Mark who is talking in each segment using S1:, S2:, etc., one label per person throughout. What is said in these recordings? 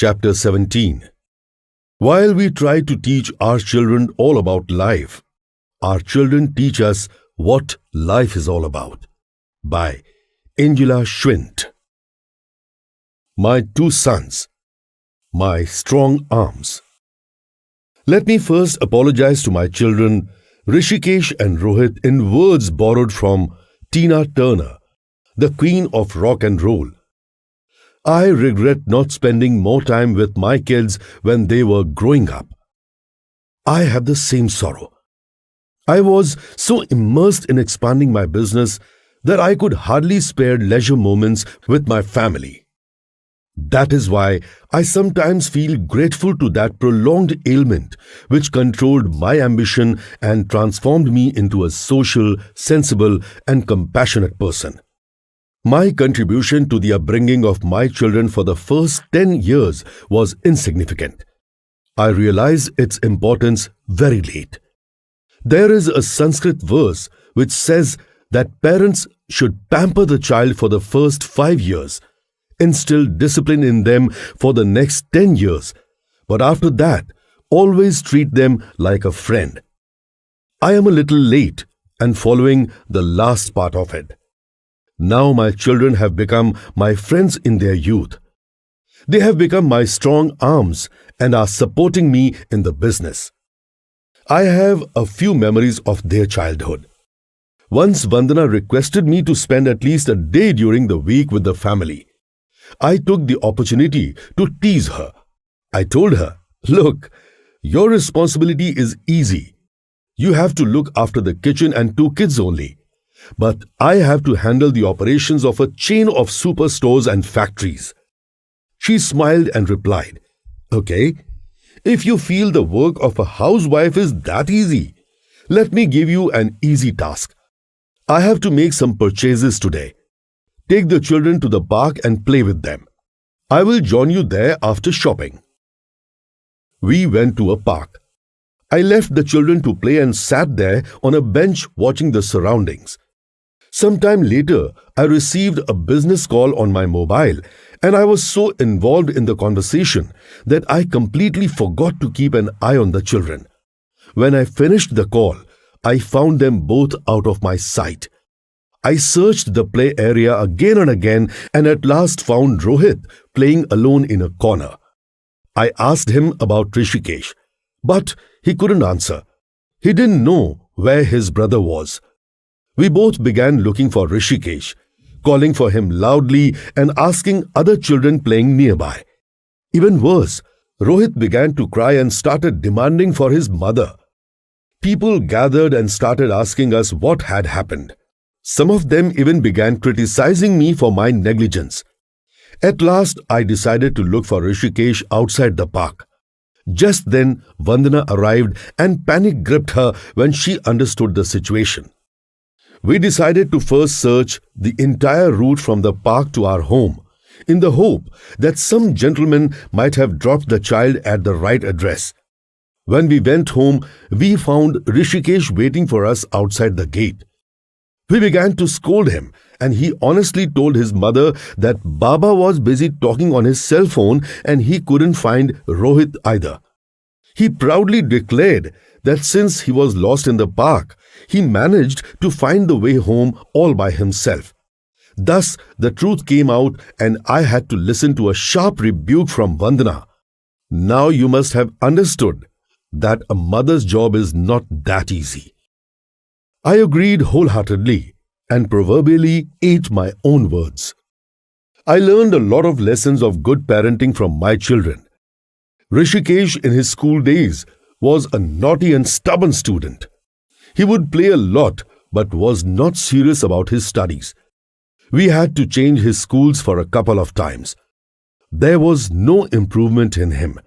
S1: Chapter 17. While we try to teach our children all about life, our children teach us what life is all about. By Angela Schwint. My two sons, my strong arms. Let me first apologize to my children, Rishikesh and Rohit, in words borrowed from Tina Turner, the queen of rock and roll. I regret not spending more time with my kids when they were growing up. I have the same sorrow. I was so immersed in expanding my business that I could hardly spare leisure moments with my family. That is why I sometimes feel grateful to that prolonged ailment which controlled my ambition and transformed me into a social, sensible, and compassionate person. My contribution to the upbringing of my children for the first 10 years was insignificant. I realized its importance very late. There is a Sanskrit verse which says that parents should pamper the child for the first 5 years, instill discipline in them for the next 10 years, but after that, always treat them like a friend. I am a little late and following the last part of it. Now my children have become my friends in their youth. They have become my strong arms and are supporting me in the business. I have a few memories of their childhood. Once Vandana requested me to spend at least a day during the week with the family. I took the opportunity to tease her. I told her, "Look, your responsibility is easy. You have to look after the kitchen and 2 kids only. But I have to handle the operations of a chain of superstores and factories." She smiled and replied, "Okay, if you feel the work of a housewife is that easy, let me give you an easy task. I have to make some purchases today. Take the children to the park and play with them. I will join you there after shopping." We went to a park. I left the children to play and sat there on a bench watching the surroundings. Sometime later, I received a business call on my mobile and I was so involved in the conversation that I completely forgot to keep an eye on the children. When I finished the call, I found them both out of my sight. I searched the play area again and again and at last found Rohit playing alone in a corner. I asked him about Rishikesh, but he couldn't answer. He didn't know where his brother was. We both began looking for Rishikesh, calling for him loudly and asking other children playing nearby. Even worse, Rohit began to cry and started demanding for his mother. People gathered and started asking us what had happened. Some of them even began criticizing me for my negligence. At last, I decided to look for Rishikesh outside the park. Just then, Vandana arrived and panic gripped her when she understood the situation. We decided to first search the entire route from the park to our home, in the hope that some gentleman might have dropped the child at the right address. When we went home, we found Rishikesh waiting for us outside the gate. We began to scold him, and he honestly told his mother that Baba was busy talking on his cell phone and he couldn't find Rohit either. He proudly declared that since he was lost in the park, he managed to find the way home all by himself. Thus, the truth came out and I had to listen to a sharp rebuke from Vandana. Now you must have understood that a mother's job is not that easy. I agreed wholeheartedly and proverbially ate my own words. I learned a lot of lessons of good parenting from my children. Rishikesh in his school days was a naughty and stubborn student. He would play a lot but was not serious about his studies. We had to change his schools for a couple of times. There was no improvement in him.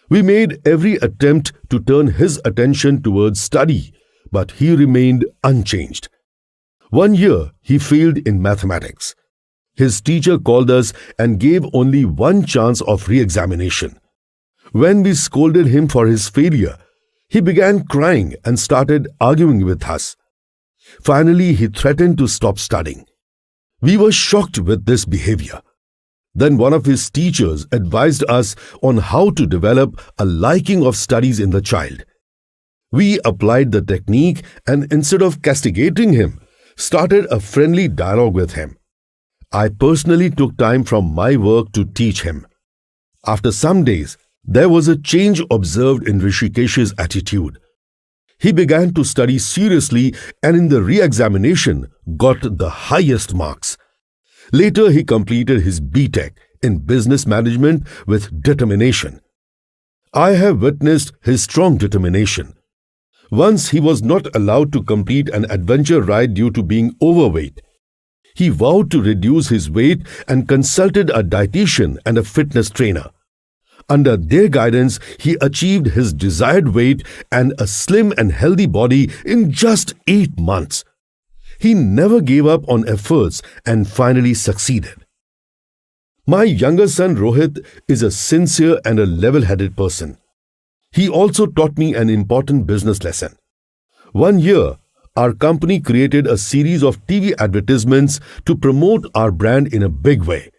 S1: We made every attempt to turn his attention towards study, but he remained unchanged. One year, he failed in mathematics. His teacher called us and gave only one chance of re-examination. When we scolded him for his failure, he began crying and started arguing with us. Finally, he threatened to stop studying. We were shocked with this behavior. Then one of his teachers advised us on how to develop a liking of studies in the child. We applied the technique and instead of castigating him, started a friendly dialogue with him. I personally took time from my work to teach him. After some days, there was a change observed in Rishikesh's attitude. He began to study seriously and in the re-examination got the highest marks. Later, he completed his B.Tech in business management with determination. I have witnessed his strong determination. Once he was not allowed to complete an adventure ride due to being overweight. He vowed to reduce his weight and consulted a dietitian and a fitness trainer. Under their guidance, he achieved his desired weight and a slim and healthy body in just 8 months. He never gave up on efforts and finally succeeded. My younger son Rohit is a sincere and a level-headed person. He also taught me an important business lesson. One year, our company created a series of TV advertisements to promote our brand in a big way.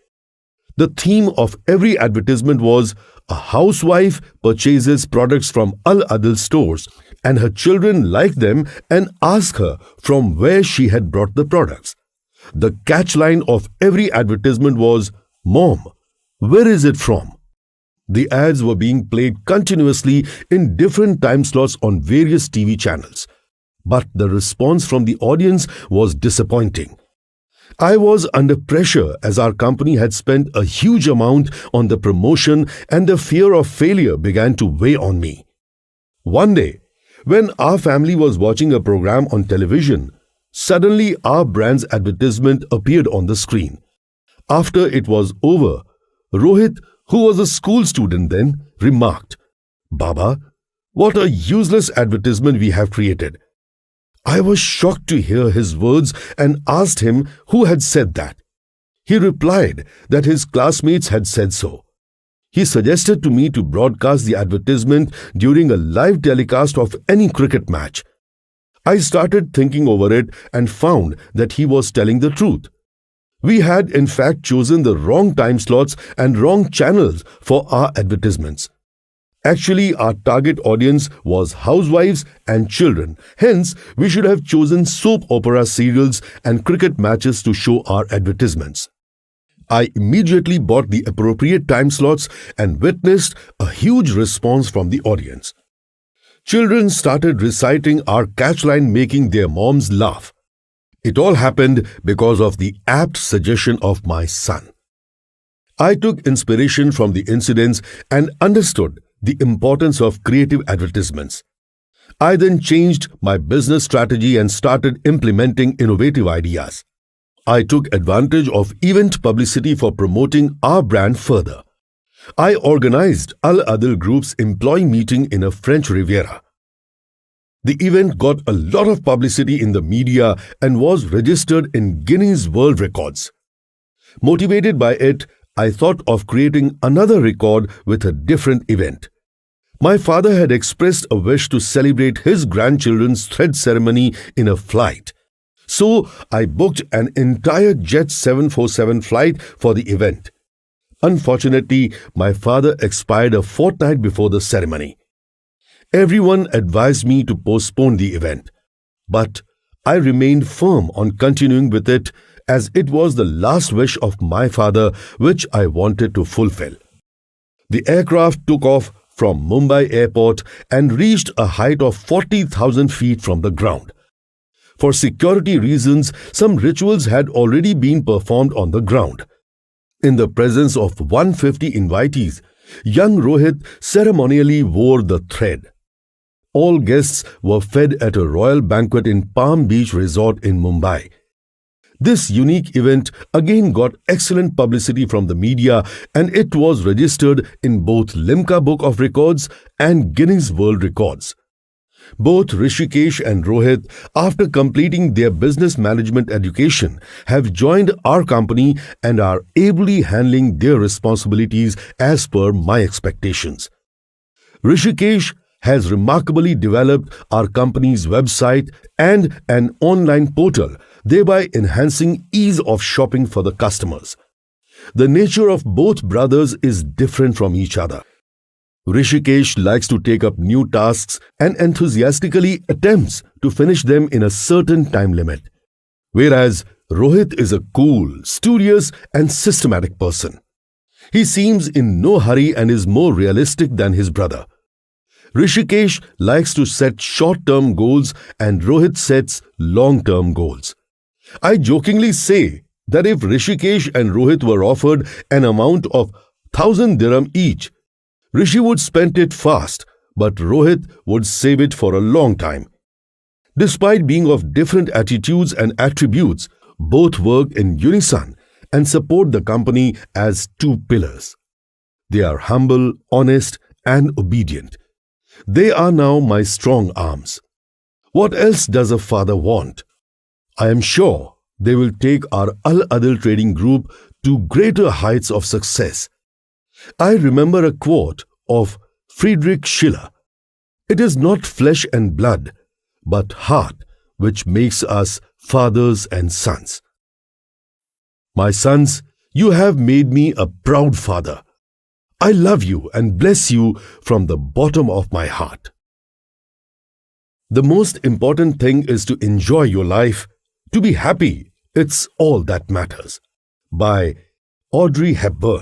S1: The theme of every advertisement was a housewife purchases products from Al-Adil stores and her children like them and ask her from where she had brought the products. The catchline of every advertisement was, "Mom, where is it from?" The ads were being played continuously in different time slots on various TV channels. But the response from the audience was disappointing. I was under pressure as our company had spent a huge amount on the promotion and the fear of failure began to weigh on me. One day, when our family was watching a program on television, suddenly our brand's advertisement appeared on the screen. After it was over, Rohit, who was a school student then, remarked, "Baba, what a useless advertisement we have created." I was shocked to hear his words and asked him who had said that. He replied that his classmates had said so. He suggested to me to broadcast the advertisement during a live telecast of any cricket match. I started thinking over it and found that he was telling the truth. We had in fact chosen the wrong time slots and wrong channels for our advertisements. Actually, our target audience was housewives and children. Hence, we should have chosen soap opera serials and cricket matches to show our advertisements. I immediately bought the appropriate time slots and witnessed a huge response from the audience. Children started reciting our catchline, making their moms laugh. It all happened because of the apt suggestion of my son. I took inspiration from the incidents and understood the importance of creative advertisements. I then changed my business strategy and started implementing innovative ideas. I took advantage of event publicity for promoting our brand further. I organized Al-Adil Group's employee meeting in a French Riviera. The event got a lot of publicity in the media and was registered in Guinness World Records. Motivated by it, I thought of creating another record with a different event. My father had expressed a wish to celebrate his grandchildren's thread ceremony in a flight. So I booked an entire Jet 747 flight for the event. Unfortunately, my father expired a fortnight before the ceremony. Everyone advised me to postpone the event, but I remained firm on continuing with it as it was the last wish of my father which I wanted to fulfill. The aircraft took off from Mumbai airport and reached a height of 40,000 feet from the ground. For security reasons, some rituals had already been performed on the ground. In the presence of 150 invitees, young Rohit ceremonially wore the thread. All guests were fed at a royal banquet in Palm Beach Resort in Mumbai. This unique event again got excellent publicity from the media and it was registered in both Limca Book of Records and Guinness World Records. Both Rishikesh and Rohit, after completing their business management education, have joined our company and are ably handling their responsibilities as per my expectations. Rishikesh has remarkably developed our company's website and an online portal, thereby enhancing ease of shopping for the customers. The nature of both brothers is different from each other. Rishikesh likes to take up new tasks and enthusiastically attempts to finish them in a certain time limit, whereas Rohit is a cool, studious, and systematic person. He seems in no hurry and is more realistic than his brother. Rishikesh likes to set short-term goals and Rohit sets long-term goals. I jokingly say that if Rishikesh and Rohit were offered an amount of 1,000 dirham each, Rishi would spend it fast, but Rohit would save it for a long time. Despite being of different attitudes and attributes, both work in unison and support the company as two pillars. They are humble, honest, and obedient. They are now my strong arms. What else does a father want? I am sure they will take our Al Adil Trading Group to greater heights of success. I remember a quote of Friedrich Schiller. It is not flesh and blood, but heart which makes us fathers and sons. My sons, you have made me a proud father. I love you and bless you from the bottom of my heart. The most important thing is to enjoy your life, to be happy. It's all that matters. By Audrey Hepburn.